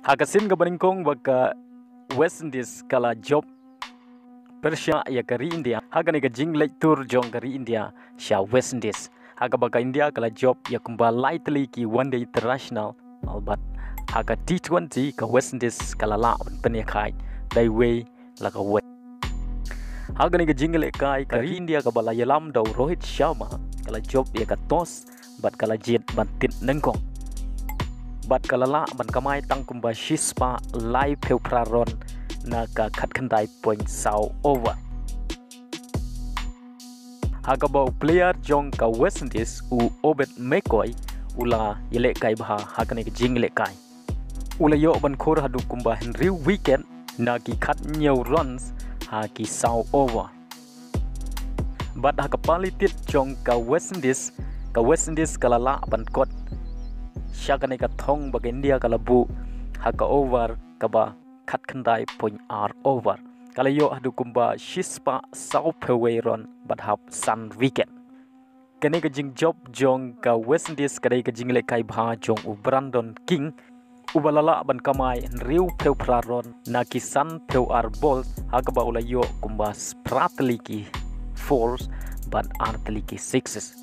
Hakasin ka Nyngkong baka West Indies kala job Persia ya kari India haga ni ka jinglek tur jong kari India Shah West Indies haga baka India kala job ya kumba lightly ki one day international albat haga T20 ka West Indies kala la penyakai dai way la ka way haga ni ka jinglek kai kari India ka bala yalam daw Rohit Sharma kala job ya ka tos bat kala jet bantit Nyngkong bat kalala ban kamai tang kumba shispa live peu praron na ka khat khandai point sau over hagabau player jong ka West Indies u obet mekoi ula yele kai bha hakane ka jingle kai ula yo ban khor hadu kumba henry weekend na ki khat new runs ha ki sau over bat hakapali tit jong ka West Indies kalala ban kot Shah ka thong bag India kalabu haka over kaba khat khandai point r over kalayo hadu kumba shispa sau pewayron but hap sun weekend kane ka jing job jong ka West Indies kadai ka jingle kai bha jong u Brandon King ubalala ban kamai riu peu praron na ki sun peu r ball haka ba ulayo kumba spratli ki fours but artli ki sixes